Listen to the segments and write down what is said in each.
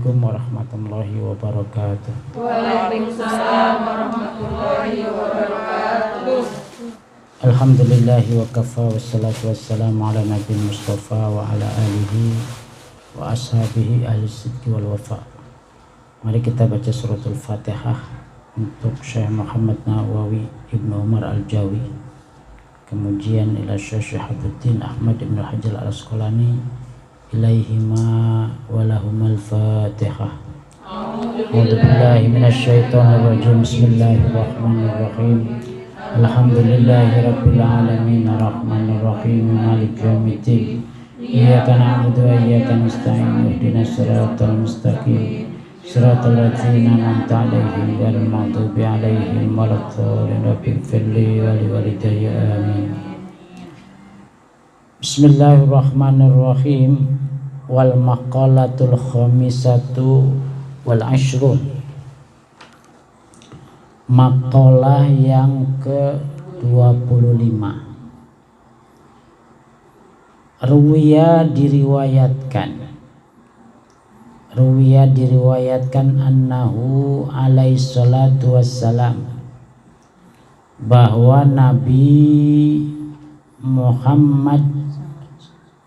Assalamualaikum warahmatullahi wabarakatuh. Waalaikumsalam warahmatullahi wabarakatuh. Alhamdulillahi wa kafa wassalatu wassalamu ala nabi Mustafa wa ala alihi wa ashabihi ahli sidqi wal wafa. Mari kita baca suratul Fatihah untuk Syekh Muhammad Nawawi Ibnu Umar Al-Jawi, kemudian ila Syekh Syahabuddin Ahmad Ibnu Hajar Al-Asqalani, ilaihima walahumal Fatihah. A'udzu billahi minasyaitonir rajim. Bismillahirrahmanirrahim. Alhamdulillahi rabbil alamin arrahmanir rahim maliki yaumiddin. Iyyaka na'budu wa iyyaka nasta'in ihdinas siratal mustaqim siratal ladzina an'amta 'alaihim ghairil maghdubi 'alaihim waladdallin. Rabbighfirli wa liwalidayya amin. Bismillahirrahmanirrahim. Wal maqalatul khamisatu wal ashrun. Maqalah yang ke-25. Ruwiya diriwayatkan annahu alaihi salatu wassalam, bahwa Nabi Muhammad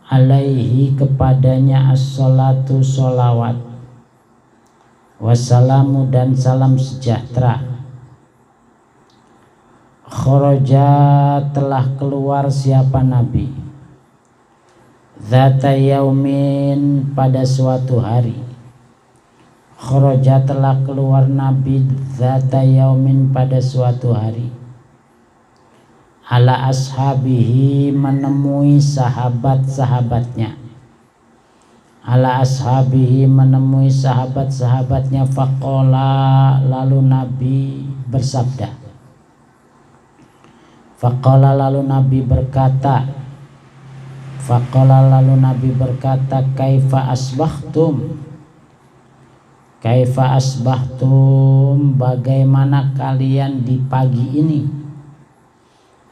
alaihi kepadanya as-salatu sholawat, wassalamu dan salam sejahtera, kharaja telah keluar siapa Nabi, dzata yaumin pada suatu hari. Kharaja telah keluar Nabi dzata yaumin pada suatu hari, ala ashabihi menemui sahabat-sahabatnya, ala ashabihi menemui sahabat-sahabatnya. Faqala lalu Nabi bersabda, faqala lalu Nabi berkata, kaifa asbahtum, bagaimana kalian di pagi ini,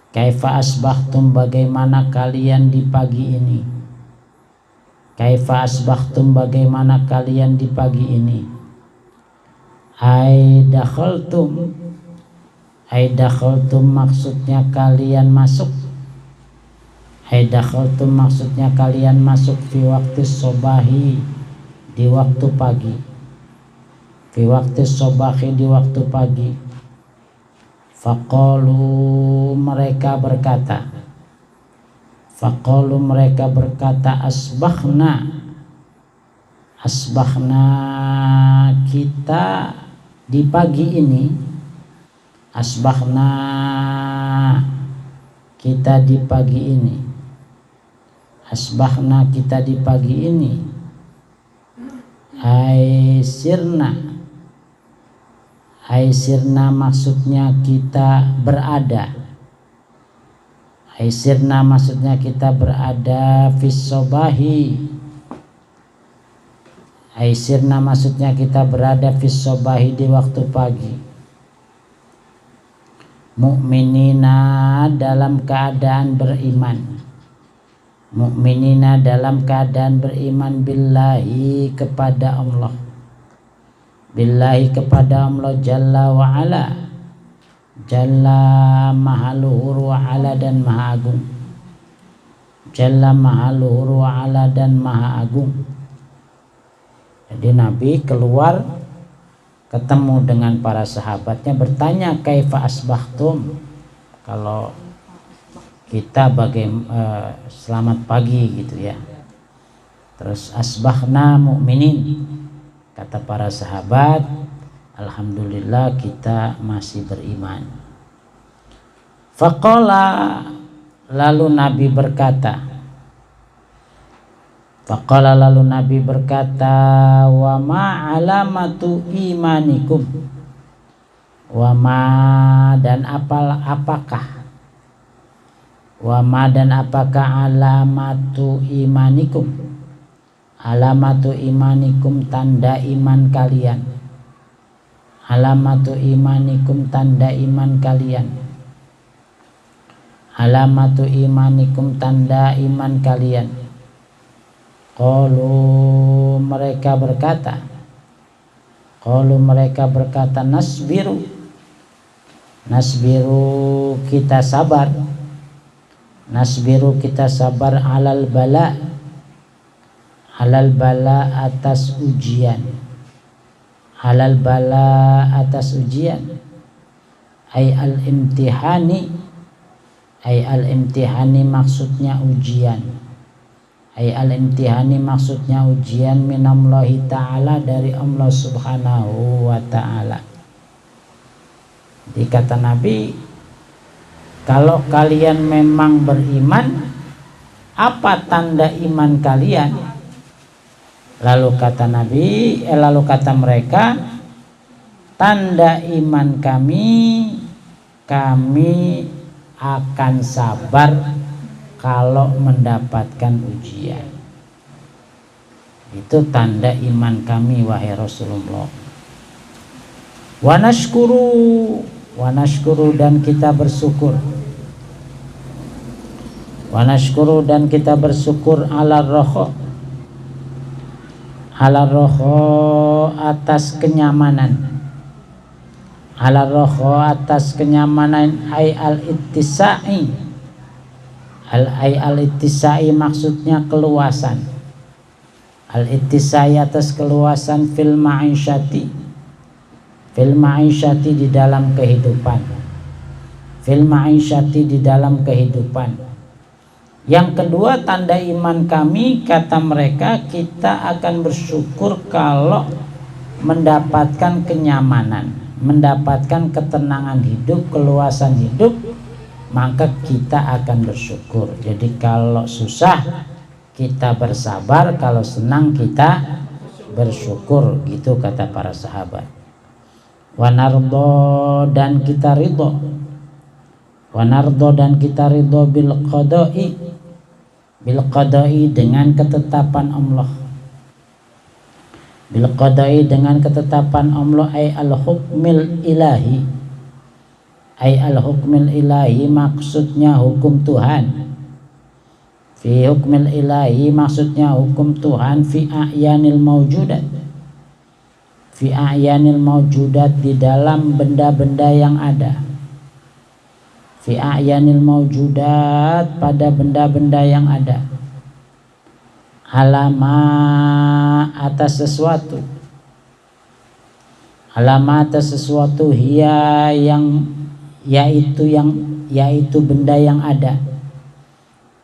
kaifa asbahtum, bagaimana kalian di pagi ini, kaifa asbahtum, bagaimana kalian di pagi ini. Ai dakhaltum maksudnya kalian masuk, ai dakhaltum maksudnya kalian masuk, fi waktu sobahi di waktu pagi, fi waktu sobahi di waktu pagi. Faqalu mereka berkata, asbahna kita di pagi ini, asbahna kita di pagi ini, asbahna kita di pagi ini. Aisirna maksudnya kita berada, aisirna maksudnya kita berada, fis sobahi, aisirna maksudnya kita berada, fis sobahi di waktu pagi. Mu'minina dalam keadaan beriman, mu'minina dalam keadaan beriman, billahi kepada Allah, billahi kepada Allah, jalla wa ala, jalla maha luhur wa ala dan maha agung, jalla maha luhur wa ala dan maha agung. Jadi Nabi keluar ketemu dengan para sahabatnya, bertanya kaifa asbahtum, kalau kita selamat pagi gitu ya. Terus asbahna mu'minin, kata para sahabat, alhamdulillah kita masih beriman. Faqala lalu Nabi berkata, wa ma alamatu imanikum, wa ma dan apakah, wa ma dan apakah, alamatu imanikum, alamatu imanikum tanda iman kalian, alamatu imanikum tanda iman kalian, alamatu imanikum tanda iman kalian. Qalu mereka berkata, Qalu mereka berkata nasbiru kita sabar, nasbiru kita sabar alal bala atas ujian, alal bala atas ujian, ay al imtihani maksudnya ujian, ay al imtihani maksudnya ujian minallahi ta'ala dari Allah subhanahu wa ta'ala. Dikata Nabi, kalau kalian memang beriman, apa tanda iman kalian? Lalu kata mereka, tanda iman kami akan sabar kalau mendapatkan ujian. Itu tanda iman kami wahai Rasulullah. Wa nashkuru dan kita bersyukur. Wa nashkuru dan kita bersyukur ala roho atas kenyamanan. Ala roho atas kenyamanan ay al-ittisai. Al-ittisai maksudnya keluasan. Al-ittisai atas keluasan fil ma'isyati di dalam kehidupan. Fil ma'isyati di dalam kehidupan. Yang kedua, tanda iman kami, kata mereka, kita akan bersyukur kalau mendapatkan kenyamanan, mendapatkan ketenangan hidup, keluasan hidup, maka kita akan bersyukur. Jadi kalau susah kita bersabar, kalau senang kita bersyukur, gitu kata para sahabat. Wa nardo dan kita ridho. Wa nardo dan kita ridho bil qada'i dengan ketetapan Allah. Bil qada'i dengan ketetapan Allah ay al hukmil ilahi. Ay al hukmil ilahi maksudnya hukum Tuhan. Fi hukmil ilahi maksudnya hukum Tuhan fi a'yanil mawjudat. Fi a'yanil mawjudat di dalam benda-benda yang ada. Fi a'yanil mawjudat pada benda-benda yang ada. Alama atas sesuatu. Alama atas sesuatu hiya yang yaitu benda yang ada.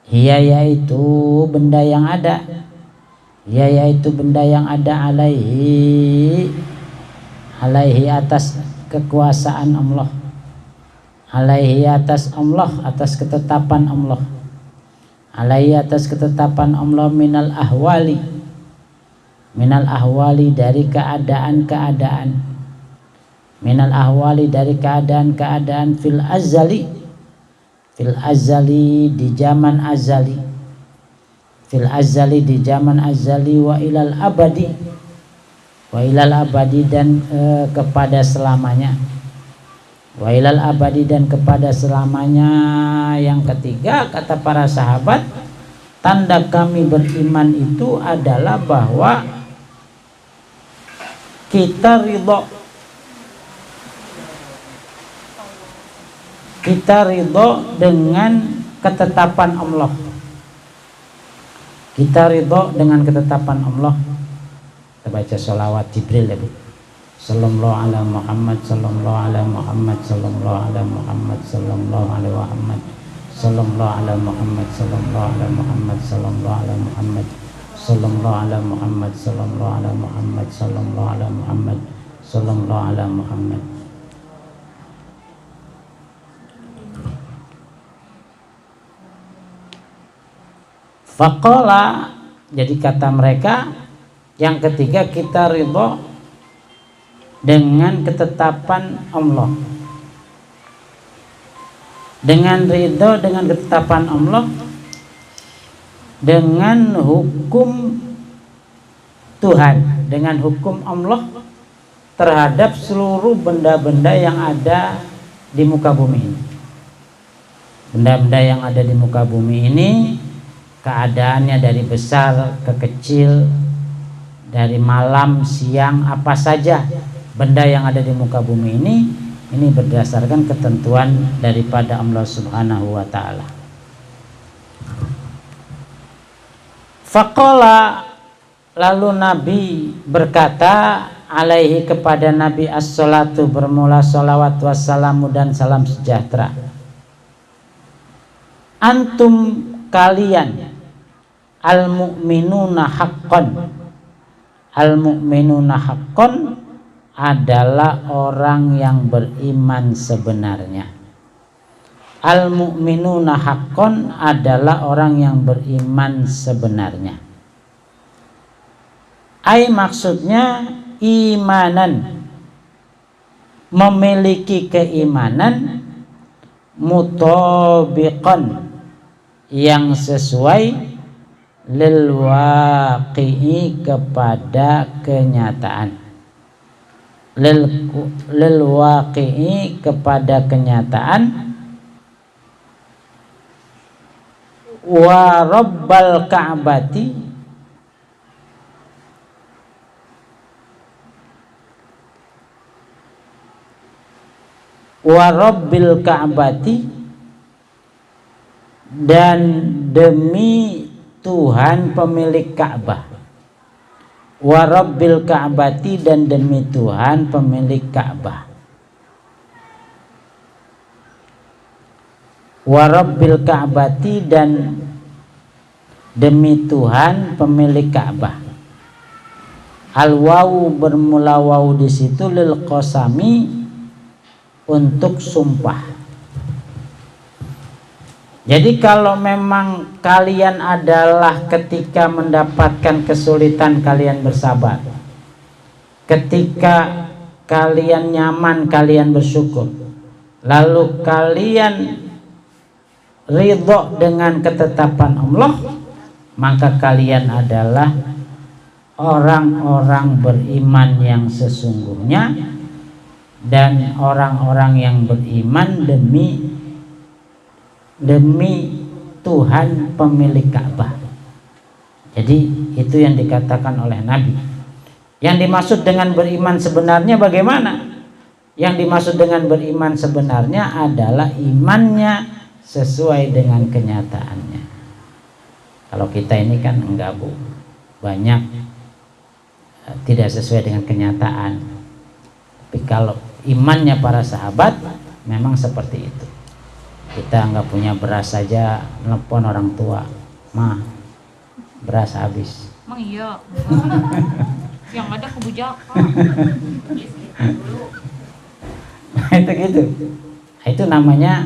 Hiya yaitu benda yang ada. Ya yaitu benda yang ada alaihi atas kekuasaan Allah, alaihi atas Allah, atas ketetapan Allah, alaihi atas ketetapan Allah minal ahwali dari keadaan-keadaan, minal ahwali dari keadaan-keadaan fil azali di zaman azali, fil azali di zaman azali wa ilal abadi dan kepada selamanya, wa ilal abadi dan kepada selamanya. Yang ketiga, kata para sahabat, tanda kami beriman itu adalah bahwa kita ridho dengan ketetapan Allah. Kita ridho dengan ketetapan Allah. Kita baca sholawat Jibril ya Bu. Sallallahu ala Muhammad, sallallahu ala Muhammad, sallallahu ala Muhammad, sallallahu ala Muhammad, sallallahu ala Muhammad, sallallahu ala Muhammad, sallallahu ala Muhammad, sallallahu ala Muhammad, sallallahu ala Muhammad, sallallahu ala Muhammad, sallallahu ala Muhammad. Faqala, jadi kata mereka, yang ketiga kita ridho dengan ketetapan Allah. Dengan ridho dengan ketetapan Allah, dengan hukum Tuhan, dengan hukum Allah terhadap seluruh benda-benda yang ada di muka bumi ini. Benda-benda yang ada di muka bumi ini keadaannya dari besar ke kecil, dari malam, siang, apa saja benda yang ada di muka bumi ini berdasarkan ketentuan daripada Allah Subhanahu wa taala. Faqala, lalu Nabi berkata alaihi kepada Nabi as-salatu, bermula salawat wassalamu dan salam sejahtera. Antum kalian al-mu'minuna haqqan. Al-mu'minuna haqqan adalah orang yang beriman sebenarnya. Al-mu'minuna haqqan adalah orang yang beriman sebenarnya. Ai maksudnya imanan, memiliki keimanan, mutabiqan, yang sesuai, lil waqi'i, kepada kenyataan, lil waqi'i, kepada kenyataan, wa rabbal ka'bati, wa rabbil ka'bati, dan demi Tuhan pemilik Ka'bah. Wa rabbil ka'bati, dan demi Tuhan pemilik Ka'bah. Wa rabbil ka'bati, dan demi Tuhan pemilik Ka'bah. Al wawu, bermula wawu di situ, lil qasami, untuk sumpah. Jadi kalau memang kalian adalah ketika mendapatkan kesulitan kalian bersabar, ketika kalian nyaman kalian bersyukur, lalu kalian ridho dengan ketetapan Allah, maka kalian adalah orang-orang beriman yang sesungguhnya, dan orang-orang yang beriman demi Tuhan pemilik Ka'bah. Jadi itu yang dikatakan oleh Nabi. Yang dimaksud dengan beriman sebenarnya bagaimana? Yang dimaksud dengan beriman sebenarnya adalah imannya sesuai dengan kenyataannya. Kalau kita ini kan enggak, Bu, banyak tidak sesuai dengan kenyataan. Tapi kalau imannya para sahabat memang seperti itu. Kita nggak punya beras saja, nelpon orang tua, "Ma, beras habis." Emang iya. Yang ada kebijakan. Nah, itu gitu. Itu namanya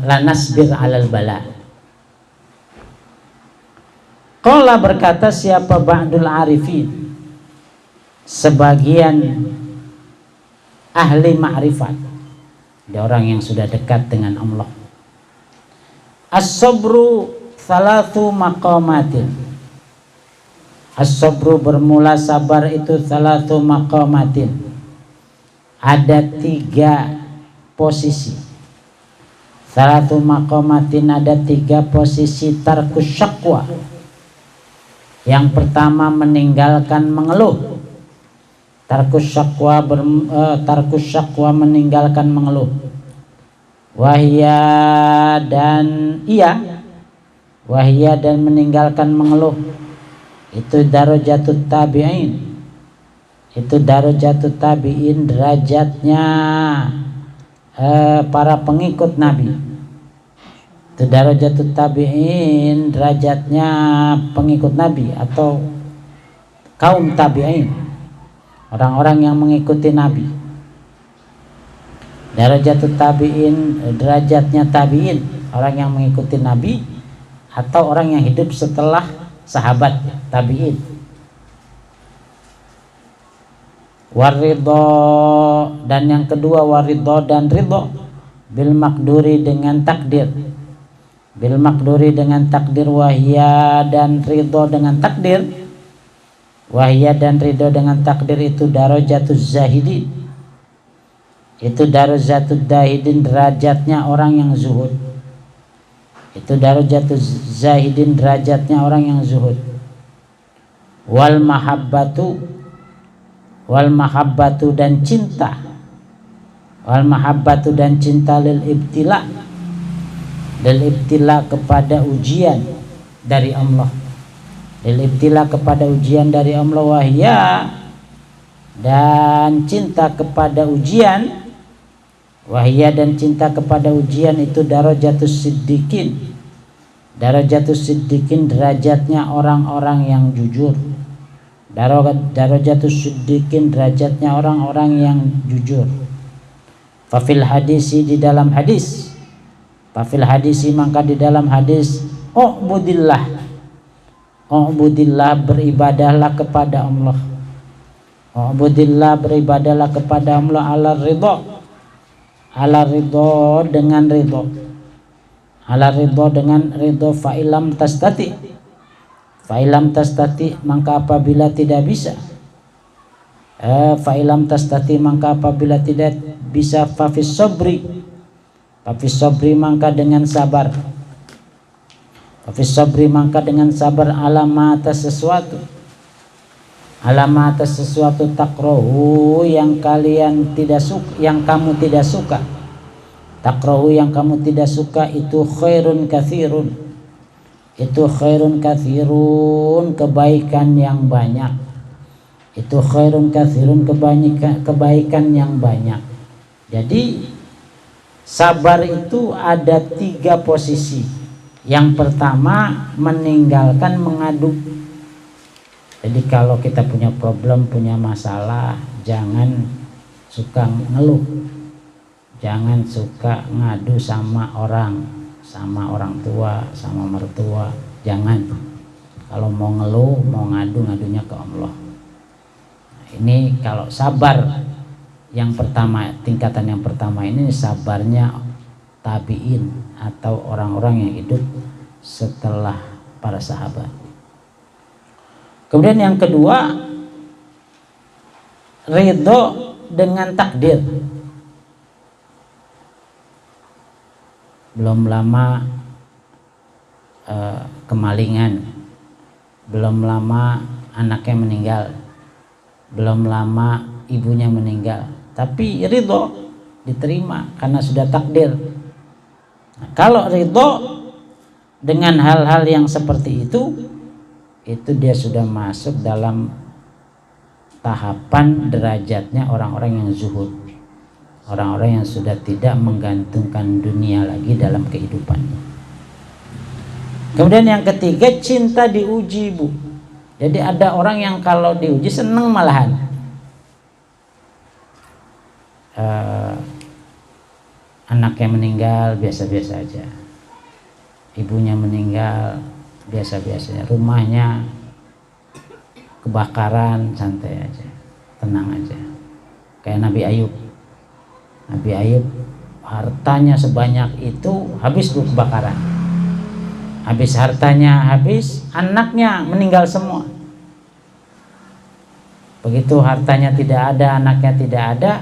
la nasbir alal bala. Qala, berkata siapa ba'dul arifin, sebagian ahli ma'rifat, dia orang yang sudah dekat dengan Allah. As-sabru thalathu maqamatin. As-sabru, bermula sabar itu, thalathu maqamatin, ada 3 posisi. Thalathu maqamatin, ada 3 posisi. Tarkus syakwa, yang pertama meninggalkan mengeluh. Tarkus syakwa, meninggalkan mengeluh. Wahya, dan meninggalkan mengeluh. Itu darajatut tabi'in. Itu darajatut tabi'in, derajatnya para pengikut Nabi. Itu darajatut tabi'in, derajatnya pengikut Nabi atau kaum tabi'in, orang-orang yang mengikuti Nabi. Darajatut tabi'in, derajatnya tabi'in, orang yang mengikuti Nabi atau orang yang hidup setelah sahabat tabi'in. Waridho, dan yang kedua waridho, dan ridho, bil makduri, dengan takdir. Bil makduri, dengan takdir. Wahya, dan ridho dengan takdir. Wahya, dan ridho dengan takdir, itu darajatuz zahidin. Itu darajatuz zahidin, derajatnya orang yang zuhud. Itu darajatuz zahidin, derajatnya orang yang zuhud. Wal mahabbatu, wal mahabbatu dan cinta, wal mahabbatu dan cinta lil ibtila kepada ujian dari Allah, lil ibtila kepada ujian dari Allah, wahya dan cinta kepada ujian, wahya dan cinta kepada ujian itu darajatus siddiqin, darajatus siddiqin derajatnya orang-orang yang jujur, darajatus siddiqin derajatnya orang-orang yang jujur. Fafil hadisi di dalam hadis, fafil hadisi maka di dalam hadis, ubudillah, ubudillah beribadahlah kepada Allah, ubudillah beribadahlah kepada Allah ala ridho, ala ridho dengan ridho, ala ridho dengan ridho, fa'ilam tastati, fa'ilam tastati maka apabila tidak bisa, fa'ilam tastati maka apabila tidak bisa, fafis sabri, fafis sabri maka dengan sabar, fafis sabri maka dengan sabar, alama atas sesuatu, alama atas sesuatu takrohu yang kalian tidak suka, yang kamu tidak suka, takrohu yang kamu tidak suka, itu khairun kathirun, itu khairun kathirun kebaikan yang banyak, itu khairun kathirun kebaikan yang banyak. Jadi sabar itu ada 3 posisi. Yang pertama meninggalkan mengadu. Jadi kalau kita punya problem, punya masalah, jangan suka ngeluh, jangan suka ngadu sama orang tua, sama mertua, jangan. Kalau mau ngeluh, mau ngadu, ngadunya ke Allah. Nah, ini kalau sabar yang pertama, tingkatan yang pertama ini sabarnya tabi'in atau orang-orang yang hidup setelah para sahabat. Kemudian yang kedua, ridho dengan takdir. Belum lama kemalingan, belum lama anaknya meninggal, belum lama ibunya meninggal, tapi ridho, diterima karena sudah takdir. Nah, kalau ridho dengan hal-hal yang seperti itu dia sudah masuk dalam tahapan derajatnya orang-orang yang zuhud, orang-orang yang sudah tidak menggantungkan dunia lagi dalam kehidupannya. Kemudian yang ketiga, cinta diuji, Bu. Jadi ada orang yang kalau diuji seneng malahan. Anaknya meninggal biasa-biasa aja, ibunya meninggal biasa-biasa aja, rumahnya kebakaran santai aja, tenang aja. Kayak Nabi Ayub, Nabi Ayub hartanya sebanyak itu habis kebakaran, habis hartanya habis, anaknya meninggal semua. Begitu hartanya tidak ada, anaknya tidak ada,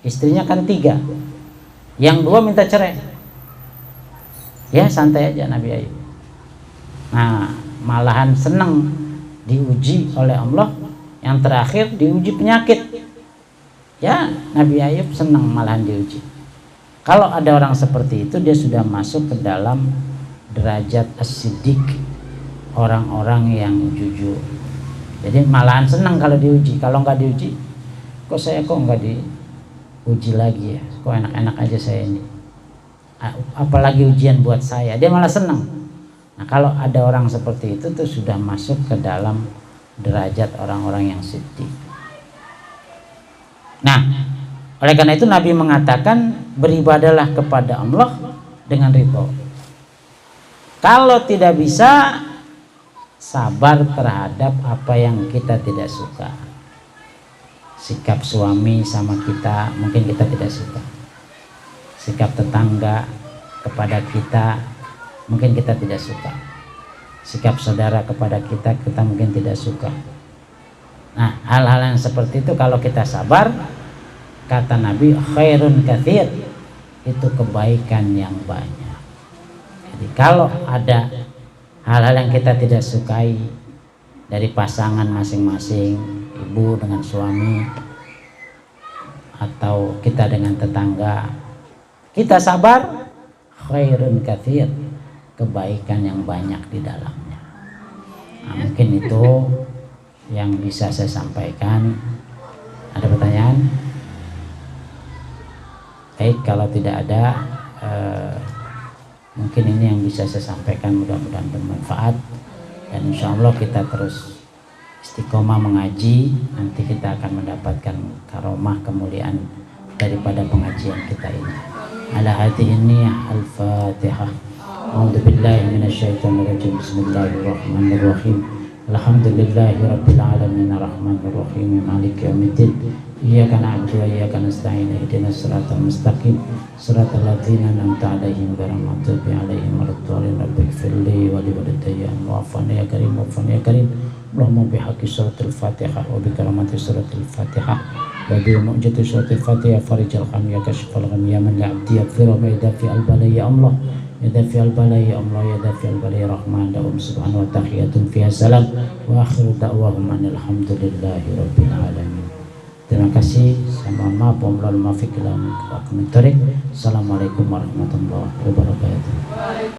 istrinya kan 3, yang 2 minta cerai. Ya santai aja Nabi Ayub. Nah malahan senang diuji oleh Allah. Yang terakhir diuji penyakit. Ya Nabi Ayub senang malahan diuji. Kalau ada orang seperti itu, dia sudah masuk ke dalam derajat as-siddiq, orang-orang yang jujur. Jadi malahan senang kalau diuji. Kalau nggak diuji, kok nggak diuji lagi ya, kok enak-enak aja saya ini, apalagi ujian buat saya, dia malah senang. Nah kalau ada orang seperti itu tuh sudah masuk ke dalam derajat orang-orang yang siddiq. Nah oleh karena itu Nabi mengatakan beribadalah kepada Allah dengan ridho. Kalau tidak bisa, sabar terhadap apa yang kita tidak suka. Sikap suami sama kita mungkin kita tidak suka, sikap tetangga kepada kita mungkin kita tidak suka, sikap saudara kepada kita mungkin tidak suka. Nah hal-hal yang seperti itu kalau kita sabar, kata Nabi, khairun kathir, itu kebaikan yang banyak. Jadi kalau ada hal-hal yang kita tidak sukai dari pasangan masing-masing, ibu dengan suami, atau kita dengan tetangga, kita sabar, khairun katsir, kebaikan yang banyak di dalamnya. Nah, mungkin itu yang bisa saya sampaikan. Ada pertanyaan? Baik, kalau tidak ada, mungkin ini yang bisa saya sampaikan, mudah-mudahan bermanfaat, dan insya Allah kita terus istiqomah mengaji, nanti kita akan mendapatkan karomah kemuliaan daripada pengajian kita ini. Ala hati ini al-Fatihah. A'udzubillahi minasyaitonirrajim. Bismillahirrahmanirrahim. Alhamdulillahi rabbil alamin arrahmanir rahim maliki yaumiddin. Iyyaka na'budu wa iyyaka nasta'in ihdinas siratal mustaqim siratal ladzina an'amta 'alaihim ghairil maghdubi 'alaihim waladdallin. Rabbighfirli wa li walidayya wa'afini ya karim wa'afini ya karim. Allahumma bihaqqi suratul Fatihah wa bi karamati suratul Fatihah wa bi mu'jizati suratul Fatihah farijal gham ya kashifal gham ya man la 'abdi yaghfiru ma yadafi al-balaya ya Allah ya dafi al-balaya ya Allah ya dafi al-balaya rahman da'um subhanahu wa tahiyatun fiha salam wa akhiru da'wahum alhamdulillahi rabbil alamin. Terima kasih. Saya mohon maaf. Assalamualaikum warahmatullahi wabarakatuh.